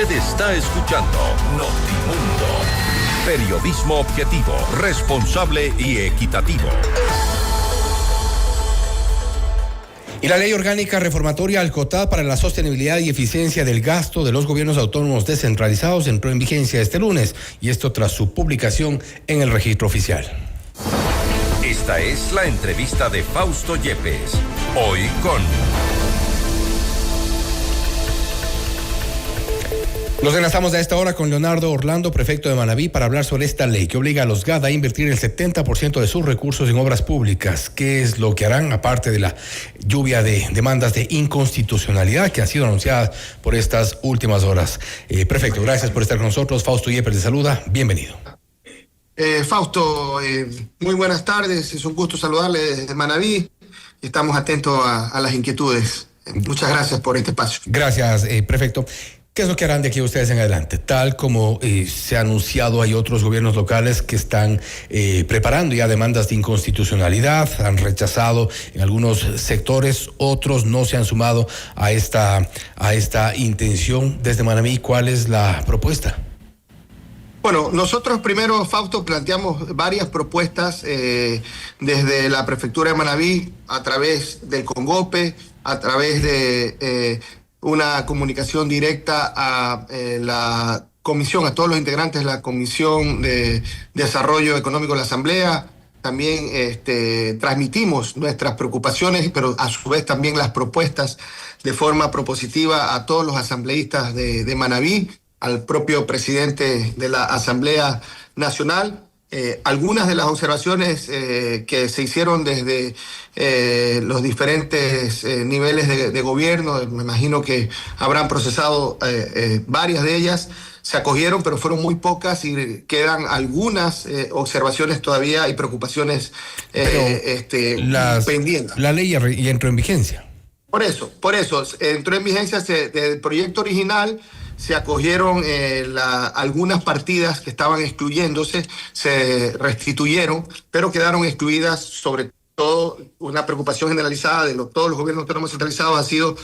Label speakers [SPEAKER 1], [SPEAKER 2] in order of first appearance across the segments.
[SPEAKER 1] Usted está escuchando Notimundo. Periodismo objetivo, responsable y equitativo.
[SPEAKER 2] Y la ley orgánica reformatoria al COTAD para la sostenibilidad y eficiencia del gasto de los gobiernos autónomos descentralizados entró en vigencia este lunes, y esto tras su publicación en el registro oficial.
[SPEAKER 1] Esta es la entrevista de Fausto Yepes, hoy con...
[SPEAKER 2] Nos enlazamos a esta hora con Leonardo Orlando, prefecto de Manabí, para hablar sobre esta ley que obliga a los GAD a invertir el 70% de sus recursos en obras públicas. ¿Qué es lo que harán, aparte de la lluvia de demandas de inconstitucionalidad que han sido anunciadas por estas últimas horas? Prefecto, gracias por estar con nosotros. Fausto Yepes le saluda. Bienvenido.
[SPEAKER 3] Fausto, muy buenas tardes. Es un gusto saludarle desde Manabí. Estamos atentos a las inquietudes. Muchas gracias por este espacio.
[SPEAKER 2] Gracias, prefecto. ¿Qué es lo que harán de aquí ustedes en adelante? Tal como se ha anunciado, hay otros gobiernos locales que están preparando ya demandas de inconstitucionalidad, han rechazado en algunos sectores, otros no se han sumado a esta intención. Desde Manabí, ¿cuál es la propuesta?
[SPEAKER 3] Bueno, nosotros primero, Fausto, planteamos varias propuestas desde la prefectura de Manabí, a través del CONGOPE, a través de... una comunicación directa a la comisión, a todos los integrantes de la Comisión de Desarrollo Económico de la Asamblea. También transmitimos nuestras preocupaciones, pero a su vez también las propuestas de forma propositiva a todos los asambleístas de Manabí, al propio presidente de la Asamblea Nacional. Algunas de las observaciones que se hicieron desde los diferentes niveles de gobierno, me imagino que habrán procesado varias de ellas, se acogieron, pero fueron muy pocas y quedan algunas observaciones todavía y preocupaciones pendientes.
[SPEAKER 2] La ley ya entró en vigencia.
[SPEAKER 3] Por eso, entró en vigencia del proyecto original. Se acogieron algunas partidas que estaban excluyéndose, se restituyeron, pero quedaron excluidas. Sobre todo, una preocupación generalizada de todos los gobiernos autónomos centralizados ha sido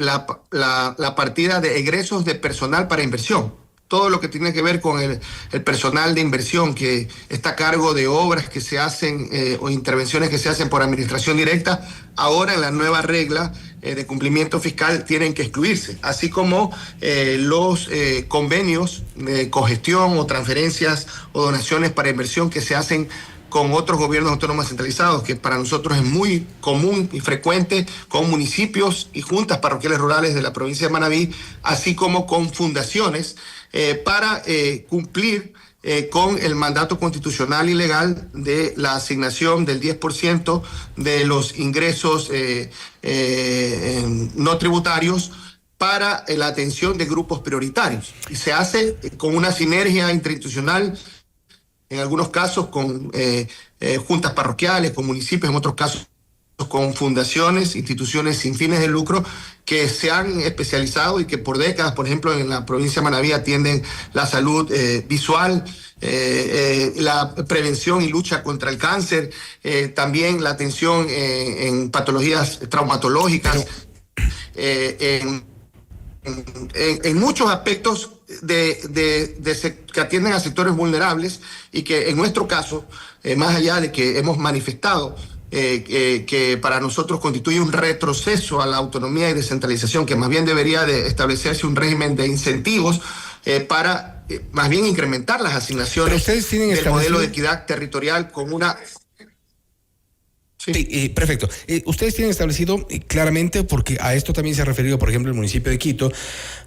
[SPEAKER 3] la partida de egresos de personal para inversión. Todo lo que tiene que ver con el personal de inversión que está a cargo de obras que se hacen o intervenciones que se hacen por administración directa, ahora en la nueva regla de cumplimiento fiscal tienen que excluirse, así como los convenios de cogestión o transferencias o donaciones para inversión que se hacen con otros gobiernos autónomos centralizados, que para nosotros es muy común y frecuente, con municipios y juntas parroquiales rurales de la provincia de Manabí, así como con fundaciones, para cumplir con el mandato constitucional y legal de la asignación del 10% de los ingresos no tributarios para la atención de grupos prioritarios. Y se hace con una sinergia interinstitucional, en algunos casos con juntas parroquiales, con municipios, en otros casos con fundaciones, instituciones sin fines de lucro que se han especializado y que por décadas, por ejemplo, en la provincia de Manabí atienden la salud visual, la prevención y lucha contra el cáncer, también la atención en patologías traumatológicas, en muchos aspectos que atienden a sectores vulnerables y que en nuestro caso, más allá de que hemos manifestado que para nosotros constituye un retroceso a la autonomía y descentralización, que más bien debería de establecerse un régimen de incentivos para más bien incrementar las asignaciones del modelo de equidad territorial con una...
[SPEAKER 2] Sí, perfecto. Ustedes tienen establecido claramente, porque a esto también se ha referido, por ejemplo, el municipio de Quito,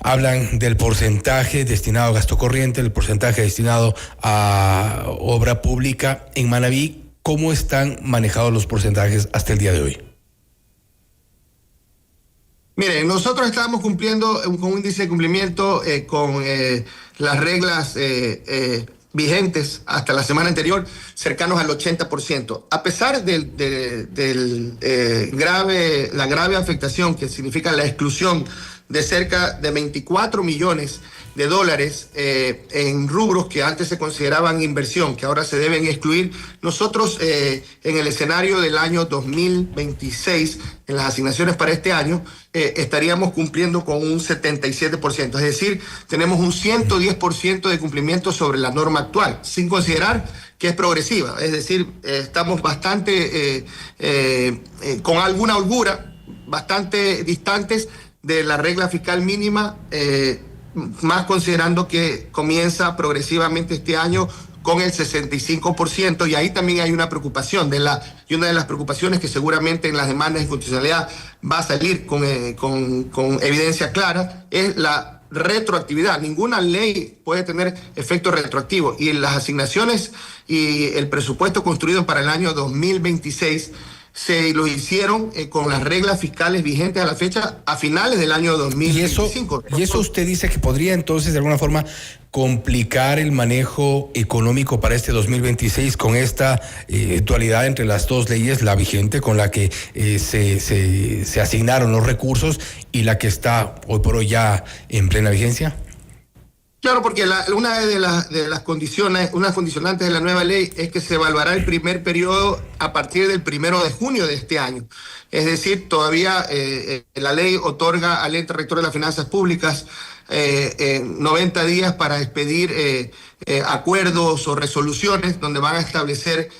[SPEAKER 2] hablan del porcentaje destinado a gasto corriente, el porcentaje destinado a obra pública. En Manabí, ¿cómo están manejados los porcentajes hasta el día de hoy?
[SPEAKER 3] Mire, nosotros estábamos cumpliendo con un índice de cumplimiento con las reglas vigentes hasta la semana anterior, cercanos al 80%. A pesar la grave afectación que significa la exclusión de cerca de 24 millones de dólares en rubros que antes se consideraban inversión, que ahora se deben excluir. Nosotros en el escenario del año 2026, en las asignaciones para este año, estaríamos cumpliendo con un 77%, es decir, tenemos un 110% de cumplimiento sobre la norma actual, sin considerar que es progresiva, es decir, estamos bastante, con alguna holgura, bastante distantes de la regla fiscal mínima, más considerando que comienza progresivamente este año con el 65%, y ahí también hay una preocupación, y una de las preocupaciones que seguramente en las demandas de inconstitucionalidad va a salir con evidencia clara, es la retroactividad. Ninguna ley puede tener efecto retroactivo, y en las asignaciones y el presupuesto construido para el año 2026 se lo hicieron con las reglas fiscales vigentes a la fecha a finales del año 2025.
[SPEAKER 2] Y eso usted dice que podría entonces de alguna forma complicar el manejo económico para este 2026 con esta dualidad entre las dos leyes, la vigente con la que se asignaron los recursos y la que está hoy por hoy ya en plena vigencia.
[SPEAKER 3] Claro, porque una de las condiciones, unas condicionantes de la nueva ley es que se evaluará el primer periodo a partir del 1 de junio de este año. Es decir, todavía la ley otorga al ente rector de las finanzas públicas 90 días para expedir acuerdos o resoluciones donde van a establecer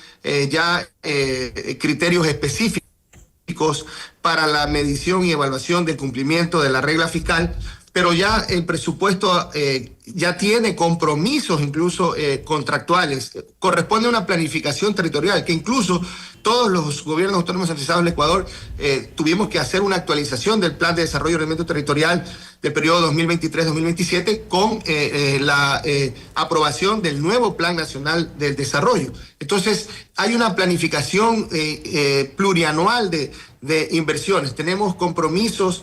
[SPEAKER 3] criterios específicos para la medición y evaluación del cumplimiento de la regla fiscal. Pero ya el presupuesto ya tiene compromisos incluso contractuales. Corresponde a una planificación territorial que incluso todos los gobiernos autónomos centralizados del Ecuador tuvimos que hacer una actualización del Plan de Desarrollo y Ordenamiento Territorial del periodo 2023-2027 con la aprobación del nuevo Plan Nacional del Desarrollo. Entonces, hay una planificación plurianual de inversiones. Tenemos compromisos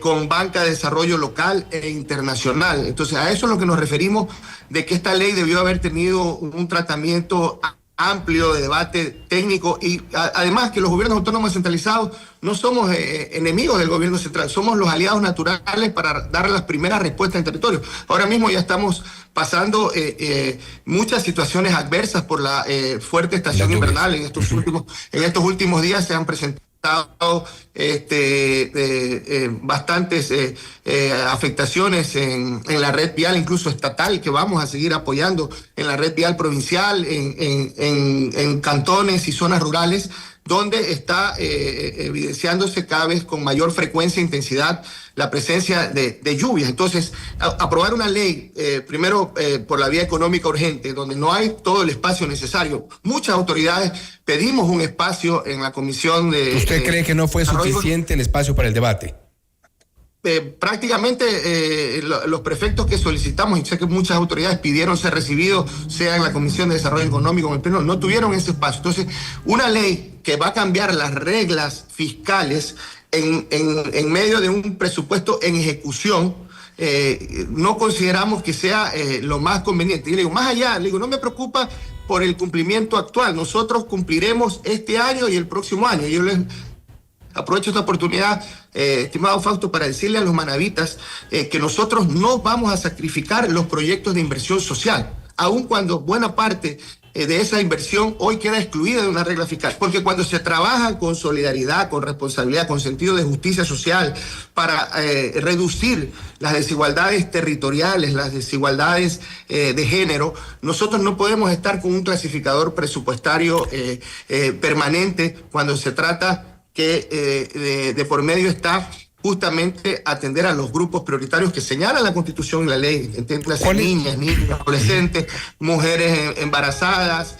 [SPEAKER 3] con banca de desarrollo local e internacional. Entonces, a eso es lo que nos referimos, de que esta ley debió haber tenido un tratamiento amplio de debate técnico, y además que los gobiernos autónomos centralizados no somos enemigos del gobierno central, somos los aliados naturales para dar las primeras respuestas en territorio. Ahora mismo ya estamos pasando muchas situaciones adversas por la fuerte estación invernal. En estos últimos días se han presentado bastantes afectaciones en la red vial, incluso estatal, que vamos a seguir apoyando en la red vial provincial, en cantones y zonas rurales, donde está evidenciándose cada vez con mayor frecuencia e intensidad la presencia de lluvias. Entonces, aprobar una ley, primero por la vía económica urgente, donde no hay todo el espacio necesario. Muchas autoridades pedimos un espacio en la comisión de...
[SPEAKER 2] ¿Usted cree que no fue suficiente el espacio para el debate?
[SPEAKER 3] Prácticamente los prefectos que solicitamos, y sé que muchas autoridades pidieron ser recibidos, sea en la Comisión de Desarrollo Económico o en el Pleno, no tuvieron ese espacio. Entonces, una ley que va a cambiar las reglas fiscales en medio de un presupuesto en ejecución, no consideramos que sea lo más conveniente. Y le digo, más allá, no me preocupa por el cumplimiento actual. Nosotros cumpliremos este año y el próximo año. Yo les aprovecho esta oportunidad, estimado Fausto, para decirle a los manavitas que nosotros no vamos a sacrificar los proyectos de inversión social, aun cuando buena parte de esa inversión hoy queda excluida de una regla fiscal, porque cuando se trabaja con solidaridad, con responsabilidad, con sentido de justicia social, para reducir las desigualdades territoriales, las desigualdades de género, nosotros no podemos estar con un clasificador presupuestario permanente cuando se trata que de por medio está justamente atender a los grupos prioritarios que señala la Constitución y la ley, entiéndase, niñas, adolescentes, mujeres embarazadas,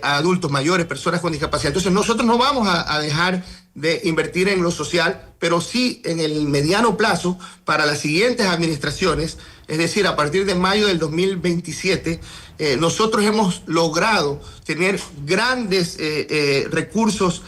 [SPEAKER 3] adultos mayores, personas con discapacidad. Entonces nosotros no vamos a dejar de invertir en lo social, pero sí en el mediano plazo para las siguientes administraciones, es decir, a partir de mayo del 2027, nosotros hemos logrado tener grandes recursos,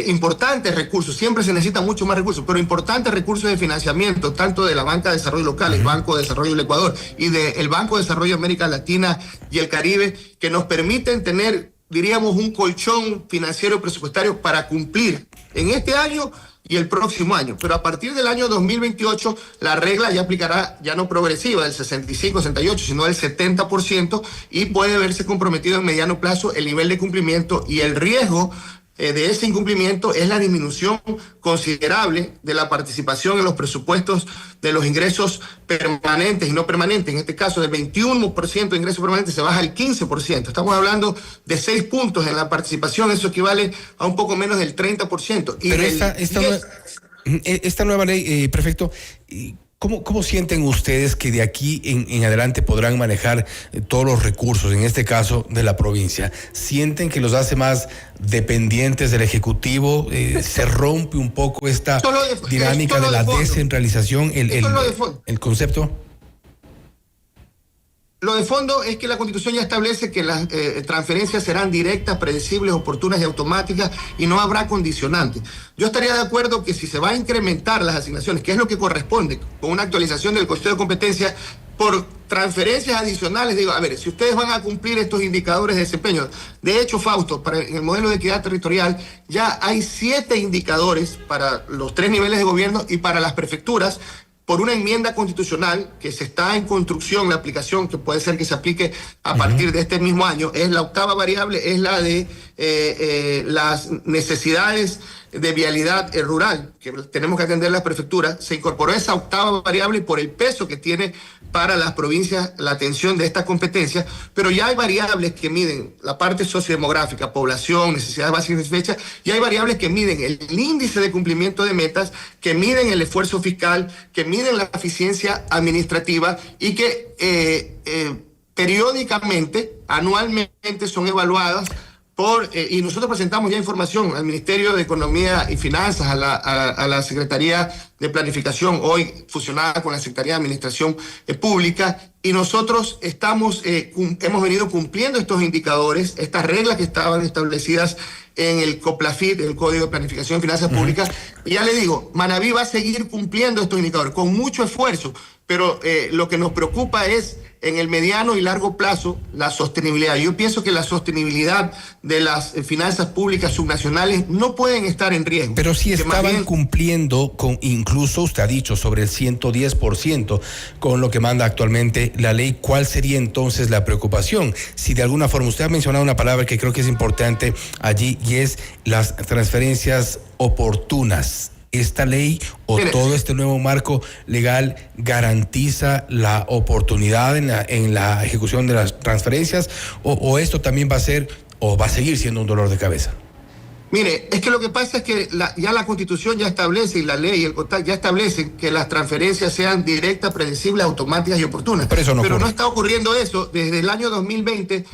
[SPEAKER 3] importantes recursos. Siempre se necesitan mucho más recursos, pero importantes recursos de financiamiento, tanto de la Banca de Desarrollo Local, el Banco de Desarrollo del Ecuador y del Banco de Desarrollo de América Latina y el Caribe, que nos permiten tener, diríamos, un colchón financiero y presupuestario para cumplir en este año y el próximo año. Pero a partir del año 2028, la regla ya aplicará, ya no progresiva, del 65, 68, sino del 70%, y puede verse comprometido en mediano plazo el nivel de cumplimiento, y el riesgo de ese incumplimiento es la disminución considerable de la participación en los presupuestos de los ingresos permanentes y no permanentes. En este caso, del 21% de ingresos permanentes se baja al 15%. Estamos hablando de 6 puntos en la participación, eso equivale a un poco menos del 30%. Y
[SPEAKER 2] pero esta nueva ley, prefecto, ¿cómo sienten ustedes que de aquí en adelante podrán manejar todos los recursos, en este caso de la provincia? ¿Sienten que los hace más dependientes del Ejecutivo? ¿Se rompe un poco esta dinámica de la descentralización, el concepto?
[SPEAKER 3] Lo de fondo es que la Constitución ya establece que las transferencias serán directas, predecibles, oportunas y automáticas, y no habrá condicionantes. Yo estaría de acuerdo que si se va a incrementar las asignaciones, que es lo que corresponde, con una actualización del Consejo de Competencia, por transferencias adicionales, digo, a ver, si ustedes van a cumplir estos indicadores de desempeño, de hecho, Fausto, en el modelo de equidad territorial ya hay 7 indicadores para los 3 niveles de gobierno y para las prefecturas, por una enmienda constitucional que se está en construcción, la aplicación que puede ser que se aplique a partir de este mismo año. Es la octava variable, es la de las necesidades de vialidad rural, que tenemos que atender las prefecturas. Se incorporó esa octava variable por el peso que tiene para las provincias la atención de estas competencias, pero ya hay variables que miden la parte sociodemográfica, población, necesidades básicas y satisfechas, y hay variables que miden el índice de cumplimiento de metas, que miden el esfuerzo fiscal, que miden la eficiencia administrativa, y que periódicamente, anualmente, son evaluadas y nosotros presentamos ya información al Ministerio de Economía y Finanzas, a la Secretaría de Planificación, hoy fusionada con la Secretaría de Administración Pública, y nosotros hemos venido cumpliendo estos indicadores, estas reglas que estaban establecidas en el COPLAFIT, el Código de Planificación y Finanzas Públicas. Y ya le digo, Manaví va a seguir cumpliendo estos indicadores con mucho esfuerzo, pero lo que nos preocupa es, en el mediano y largo plazo, la sostenibilidad. Yo pienso que la sostenibilidad de las finanzas públicas subnacionales no pueden estar en riesgo.
[SPEAKER 2] Pero si estaban cumpliendo con, incluso usted ha dicho, sobre el 110% con lo que manda actualmente la ley, ¿cuál sería entonces la preocupación? Si de alguna forma, usted ha mencionado una palabra que creo que es importante allí, y es las transferencias oportunas. ¿Esta ley o todo este nuevo marco legal garantiza la oportunidad en la ejecución de las transferencias, o esto también va a ser o va a seguir siendo un dolor de cabeza?
[SPEAKER 3] Mire, es que lo que pasa es que ya la Constitución ya establece, y la ley y el CONTAC ya establecen, que las transferencias sean directas, predecibles, automáticas y oportunas. Pero no está ocurriendo eso. Desde el año 2020,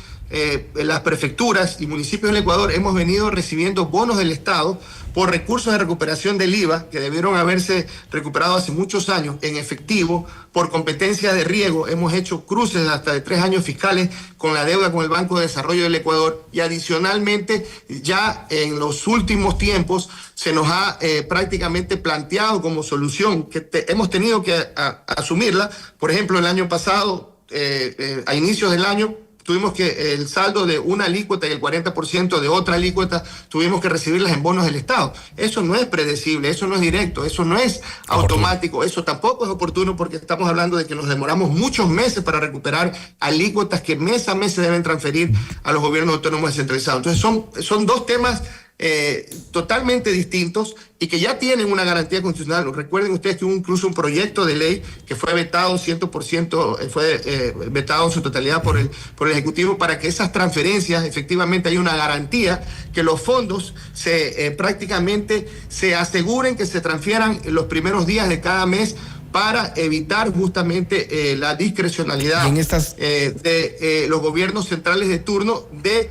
[SPEAKER 3] las prefecturas y municipios del Ecuador hemos venido recibiendo bonos del Estado por recursos de recuperación del IVA, que debieron haberse recuperado hace muchos años en efectivo, por competencia de riego. Hemos hecho cruces hasta de 3 años fiscales con la deuda con el Banco de Desarrollo del Ecuador, y adicionalmente ya en los últimos tiempos se nos ha prácticamente planteado como solución, que hemos tenido que asumirla. Por ejemplo, el año pasado, a inicios del año, tuvimos que el saldo de una alícuota y el 40% de otra alícuota tuvimos que recibirlas en bonos del Estado. Eso no es predecible, eso no es directo, eso no es automático, eso tampoco es oportuno, porque estamos hablando de que nos demoramos muchos meses para recuperar alícuotas que mes a mes se deben transferir a los gobiernos autónomos descentralizados. Entonces son dos temas totalmente distintos y que ya tienen una garantía constitucional. Recuerden ustedes que hubo incluso un proyecto de ley que fue vetado 100%, fue vetado en su totalidad por el Ejecutivo, para que esas transferencias efectivamente haya una garantía, que los fondos prácticamente se aseguren que se transfieran en los primeros días de cada mes, para evitar justamente la discrecionalidad de los gobiernos centrales de turno de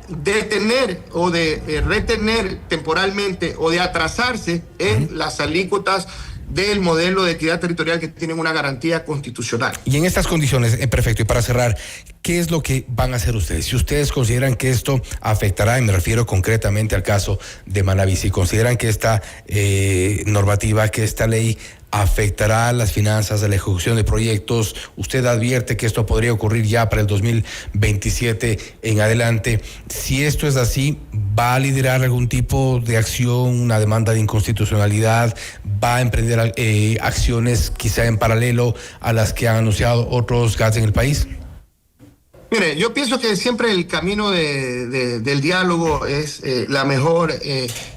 [SPEAKER 3] detener o de retener temporalmente o de atrasarse en las alícuotas del modelo de equidad territorial, que tienen una garantía constitucional.
[SPEAKER 2] Y en estas condiciones, perfecto, y para cerrar, ¿qué es lo que van a hacer ustedes? Si ustedes consideran que esto afectará, y me refiero concretamente al caso de Manaví, si consideran que esta normativa, que esta ley afectará las finanzas de la ejecución de proyectos. Usted advierte que esto podría ocurrir ya para el 2027 en adelante. Si esto es así, ¿va a liderar algún tipo de acción, una demanda de inconstitucionalidad? ¿Va a emprender acciones quizá en paralelo a las que han anunciado otros GATS en el país?
[SPEAKER 3] Mire, yo pienso que siempre el camino del diálogo es la mejor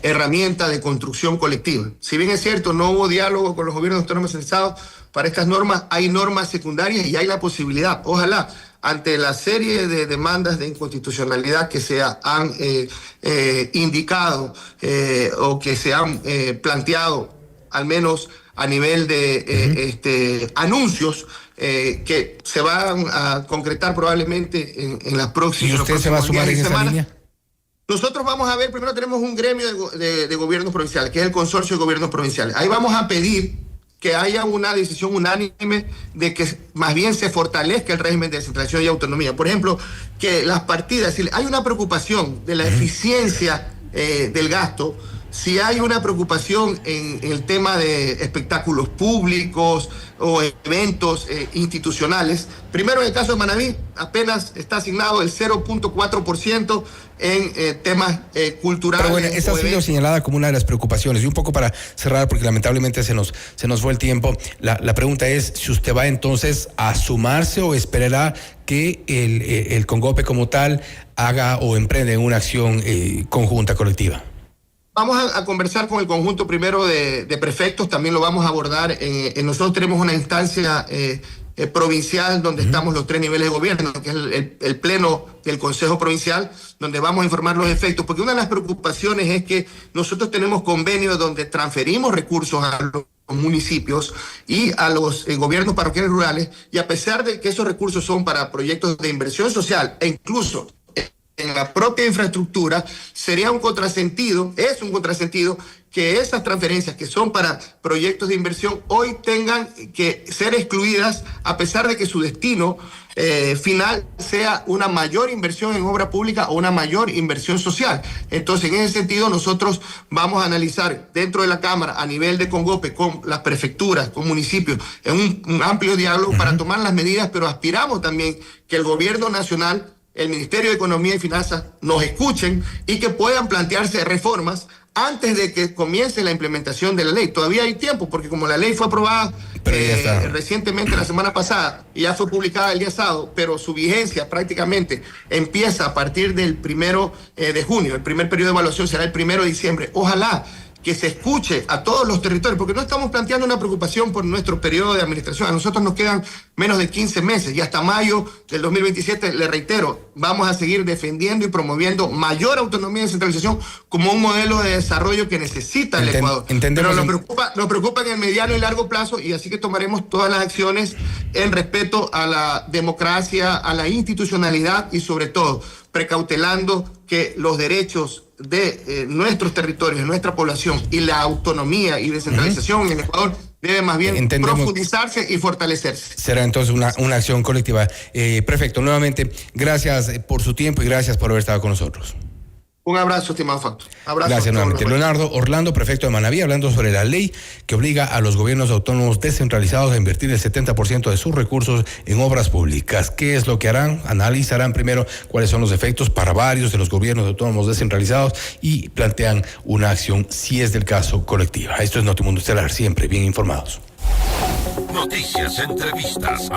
[SPEAKER 3] herramienta de construcción colectiva. Si bien es cierto, no hubo diálogo con los gobiernos autónomos centralizados para estas normas, hay normas secundarias y hay la posibilidad, ojalá, ante la serie de demandas de inconstitucionalidad que se han indicado o que se han planteado, al menos a nivel de anuncios, que se van a concretar probablemente en las próximas.
[SPEAKER 2] ¿Y usted se va a sumar en esa línea?
[SPEAKER 3] Nosotros vamos a ver, primero tenemos un gremio de gobiernos provinciales, que es el consorcio de gobiernos provinciales. Ahí vamos a pedir que haya una decisión unánime de que más bien se fortalezca el régimen de descentralización y autonomía. Por ejemplo, que las partidas, si hay una preocupación de la eficiencia del gasto, si hay una preocupación en el tema de espectáculos públicos o eventos institucionales, primero en el caso de Manabí apenas está asignado el 0.4% en temas culturales.
[SPEAKER 2] Pero bueno, esta ha sido señalada como una de las preocupaciones. Y un poco para cerrar, porque lamentablemente se nos fue el tiempo, la pregunta es si usted va entonces a sumarse o esperará que el Congope como tal haga o emprende una acción conjunta, colectiva.
[SPEAKER 3] Vamos a conversar con el conjunto primero de prefectos, también lo vamos a abordar. Nosotros tenemos una instancia provincial donde estamos los 3 niveles de gobierno, que es el pleno del Consejo Provincial, donde vamos a informar los efectos, porque una de las preocupaciones es que nosotros tenemos convenios donde transferimos recursos a los municipios y a los gobiernos parroquiales rurales, y a pesar de que esos recursos son para proyectos de inversión social e incluso en la propia infraestructura, sería un contrasentido, es un contrasentido que esas transferencias que son para proyectos de inversión hoy tengan que ser excluidas a pesar de que su destino final sea una mayor inversión en obra pública o una mayor inversión social. Entonces, en ese sentido, nosotros vamos a analizar dentro de la Cámara, a nivel de Congope, con las prefecturas, con municipios, en un amplio diálogo para tomar las medidas, pero aspiramos también que el gobierno nacional, el Ministerio de Economía y Finanzas nos escuchen y que puedan plantearse reformas antes de que comience la implementación de la ley. Todavía hay tiempo, porque como la ley fue aprobada recientemente, la semana pasada, y ya fue publicada el día sábado, pero su vigencia prácticamente empieza a partir del 1 de junio. El primer periodo de evaluación será el 1 de diciembre. Ojalá que se escuche a todos los territorios, porque no estamos planteando una preocupación por nuestro periodo de administración. A nosotros nos quedan menos de 15 meses y hasta mayo del 2027, le reitero, vamos a seguir defendiendo y promoviendo mayor autonomía y descentralización como un modelo de desarrollo que necesita el Ecuador. Pero nos preocupa en el mediano y largo plazo, y así que tomaremos todas las acciones en respeto a la democracia, a la institucionalidad y sobre todo precautelando que los derechos de nuestros territorios, de nuestra población y la autonomía y descentralización en el Ecuador debe más bien profundizarse y fortalecerse.
[SPEAKER 2] Será entonces una acción colectiva. Prefecto, nuevamente, gracias por su tiempo y gracias por haber estado con nosotros.
[SPEAKER 3] Un abrazo, estimado Facto. Abrazo.
[SPEAKER 2] Gracias nuevamente. Leonardo Orlando, prefecto de Manabí, hablando sobre la ley que obliga a los gobiernos autónomos descentralizados a invertir el 70% de sus recursos en obras públicas. ¿Qué es lo que harán? Analizarán primero cuáles son los efectos para varios de los gobiernos autónomos descentralizados y plantean una acción, si es del caso, colectiva. Esto es Notimundo Estelar, siempre bien informados.
[SPEAKER 1] Noticias, entrevistas.